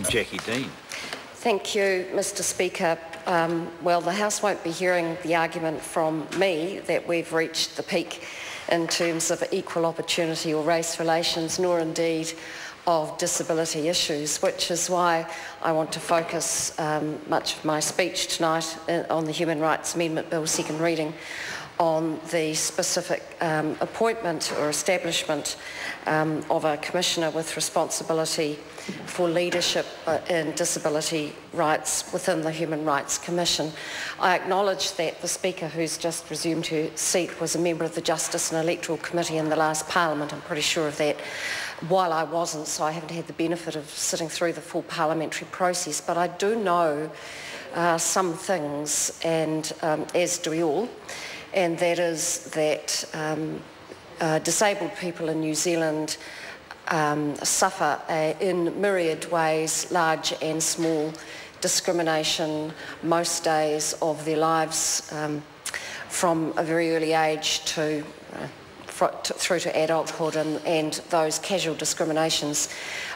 Jackie Dean. Thank you, Mr Speaker. Well, the House won't be hearing the argument from me that we've reached the peak in terms of equal opportunity or race relations, nor indeed of disability issues, which is why I want to focus much of my speech tonight on the Human Rights Amendment Bill, second reading, on the specific appointment or establishment of a Commissioner with responsibility for leadership in disability rights within the Human Rights Commission. I acknowledge that the Speaker, who's just resumed her seat, was a member of the Justice and Electoral Committee in the last Parliament. I'm pretty sure of that, while I wasn't, so I haven't had the benefit of sitting through the full parliamentary process, but I do know some things, and as do we all, and that is that disabled people in New Zealand suffer in myriad ways, large and small, discrimination most days of their lives, from a very early age through to adulthood, and those casual discriminations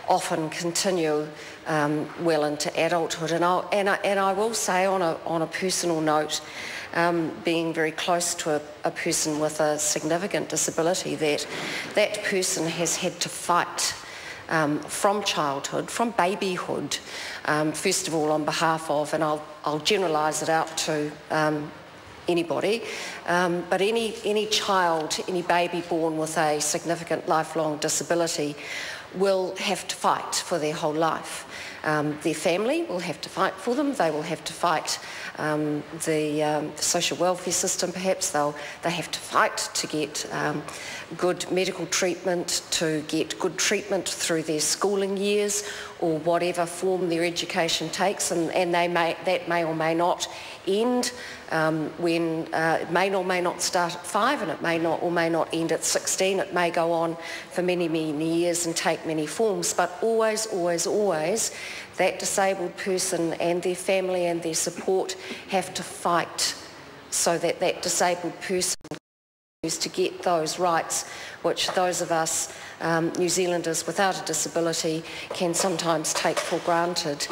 often continue well into adulthood. And I will say, on a personal note, being very close to a person with a significant disability, that person has had to fight from childhood, from babyhood, first of all on behalf of, and I'll generalise it out to anybody, but any child, any baby born with a significant lifelong disability will have to fight for their whole life. Their family will have to fight for them. They will have to fight the social welfare system, perhaps. They have to fight to get good medical treatment, to get good treatment through their schooling years, or whatever form their education takes, and that may or may not end when it may or may not start at 5, and it may not or may not end at 16. It may go on for many, many years and take many forms, but always, always, always that disabled person and their family and their support have to fight so that that disabled person to get those rights which those of us New Zealanders without a disability can sometimes take for granted.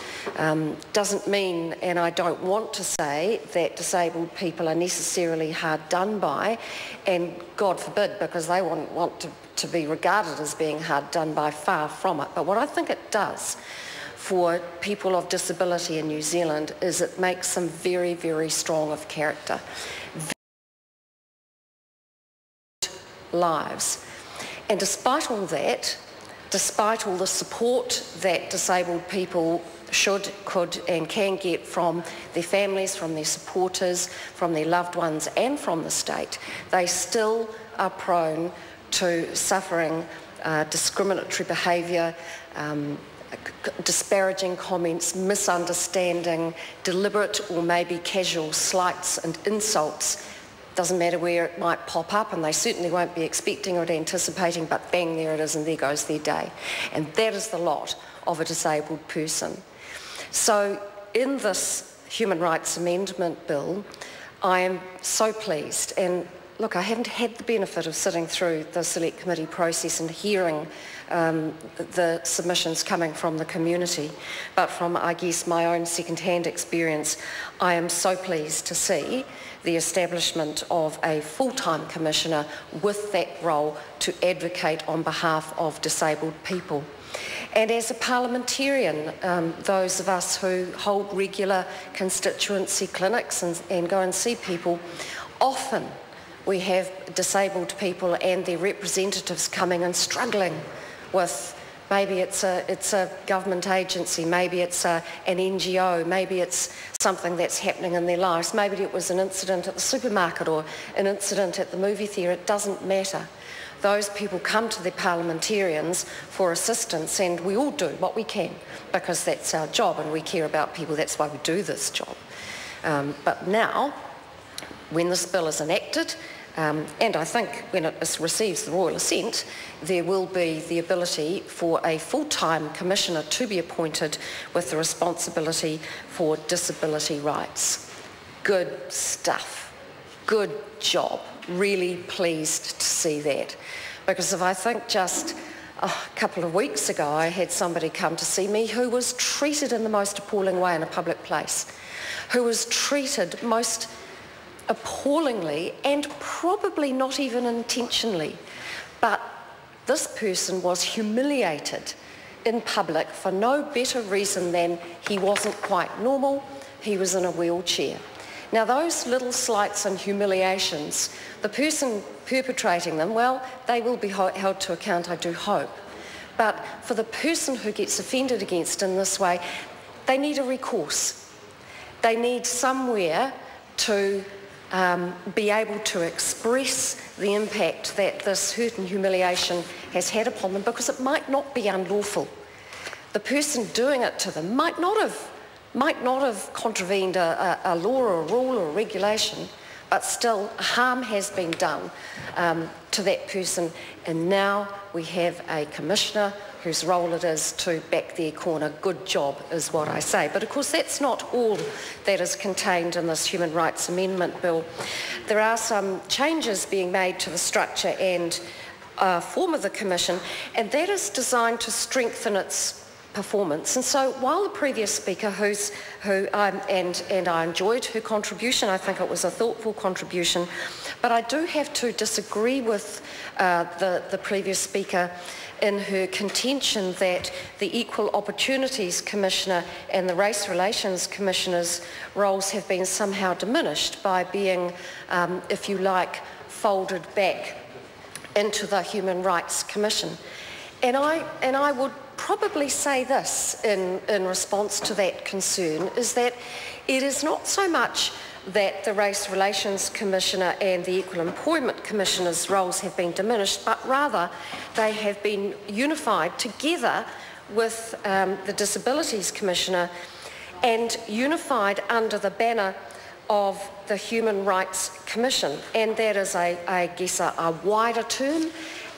Doesn't mean, and I don't want to say, that disabled people are necessarily hard done by, and God forbid, because they wouldn't want to be regarded as being hard done by, far from it. But what I think it does for people of disability in New Zealand is it makes them very, very strong of character. Lives. And despite all that, despite all the support that disabled people should, could and can get from their families, from their supporters, from their loved ones and from the state, they still are prone to suffering discriminatory behaviour, disparaging comments, misunderstanding, deliberate or maybe casual slights and insults. Doesn't matter where it might pop up, and they certainly won't be expecting or anticipating, but bang, there it is, and there goes their day. And that is the lot of a disabled person. So in this Human Rights Amendment Bill, I am so pleased, and look, I haven't had the benefit of sitting through the Select Committee process and hearing the submissions coming from the community, but from, I guess, my own second-hand experience, I am so pleased to see the establishment of a full-time commissioner with that role to advocate on behalf of disabled people. And as a parliamentarian, those of us who hold regular constituency clinics and go and see people, often we have disabled people and their representatives coming and struggling with, maybe it's a government agency, maybe it's an NGO, maybe it's something that's happening in their lives, maybe it was an incident at the supermarket or an incident at the movie theatre. It doesn't matter. Those people come to the parliamentarians for assistance, and we all do what we can because that's our job and we care about people. That's why we do this job. But now, when this bill is enacted, and I think when it receives the royal assent, there will be the ability for a full-time commissioner to be appointed with the responsibility for disability rights. Good stuff. Good job. Really pleased to see that. Because if I think just a couple of weeks ago, I had somebody come to see me who was treated in the most appalling way in a public place, who was treated most appallingly and probably not even intentionally. But this person was humiliated in public for no better reason than he wasn't quite normal, he was in a wheelchair. Now those little slights and humiliations, the person perpetrating them, well, they will be held to account, I do hope. But for the person who gets offended against in this way, they need a recourse. They need somewhere to be able to express the impact that this hurt and humiliation has had upon them, because it might not be unlawful. The person doing it to them might not have contravened a law or a rule or a regulation, but still harm has been done to that person, and now we have a commissioner whose role it is to back their corner. Good job is what I say. But of course that's not all that is contained in this Human Rights Amendment Bill. There are some changes being made to the structure and form of the Commission, and that is designed to strengthen its performance. And so while the previous speaker, and I enjoyed her contribution, I think it was a thoughtful contribution, but I do have to disagree with the previous speaker in her contention that the Equal Opportunities Commissioner and the Race Relations Commissioner's roles have been somehow diminished by being, if you like, folded back into the Human Rights Commission. And I would probably say this in response to that concern, is that it is not so much that the Race Relations Commissioner and the Equal Employment Commissioner's roles have been diminished, but rather they have been unified together with the Disabilities Commissioner and unified under the banner of the Human Rights Commission. And that is, I guess, a wider term,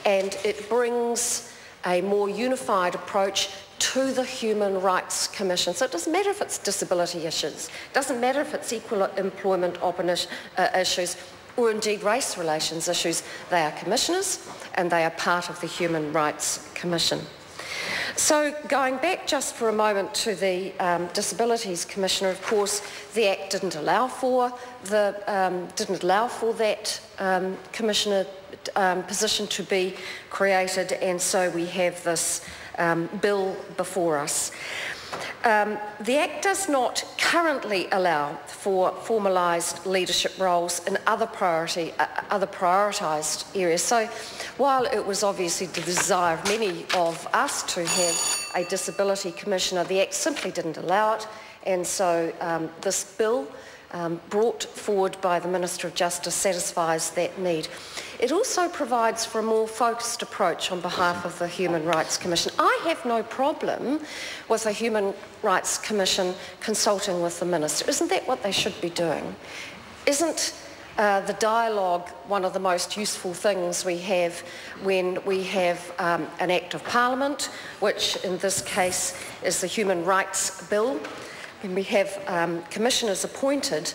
and it brings a more unified approach to the Human Rights Commission. So it doesn't matter if it's disability issues, it doesn't matter if it's equal employment issues, or indeed race relations issues. They are commissioners and they are part of the Human Rights Commission. So going back just for a moment to the Disabilities Commissioner, of course, the Act didn't allow for that Commissioner position to be created, and so we have this bill before us. The Act does not currently allow for formalised leadership roles in other prioritised areas. So while it was obviously the desire of many of us to have a Disability Commissioner, the Act simply didn't allow it, and so this bill brought forward by the Minister of Justice satisfies that need. It also provides for a more focused approach on behalf of the Human Rights Commission. I have no problem with a Human Rights Commission consulting with the Minister. Isn't that what they should be doing? Isn't the dialogue one of the most useful things we have when we have an Act of Parliament, which in this case is the Human Rights Bill? When we have commissioners appointed,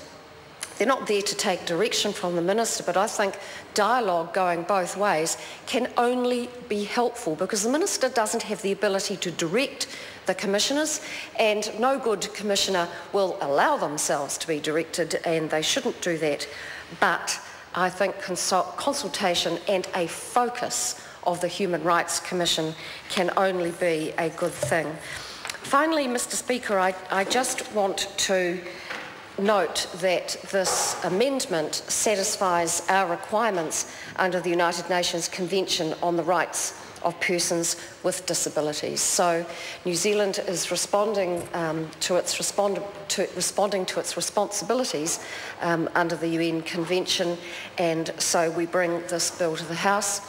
they're not there to take direction from the Minister, but I think dialogue going both ways can only be helpful, because the Minister doesn't have the ability to direct the commissioners, and no good commissioner will allow themselves to be directed, and they shouldn't do that. But I think consultation and a focus of the Human Rights Commission can only be a good thing. Finally, Mr. Speaker, I just want to note that this amendment satisfies our requirements under the United Nations Convention on the Rights of Persons with Disabilities. So New Zealand is responding to its responsibilities under the UN Convention, and so we bring this bill to the House.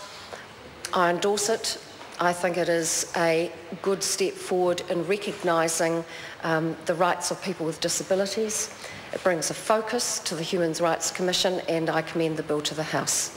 I endorse it. I think it is a good step forward in recognising the rights of people with disabilities. It brings a focus to the Human Rights Commission, and I commend the bill to the House.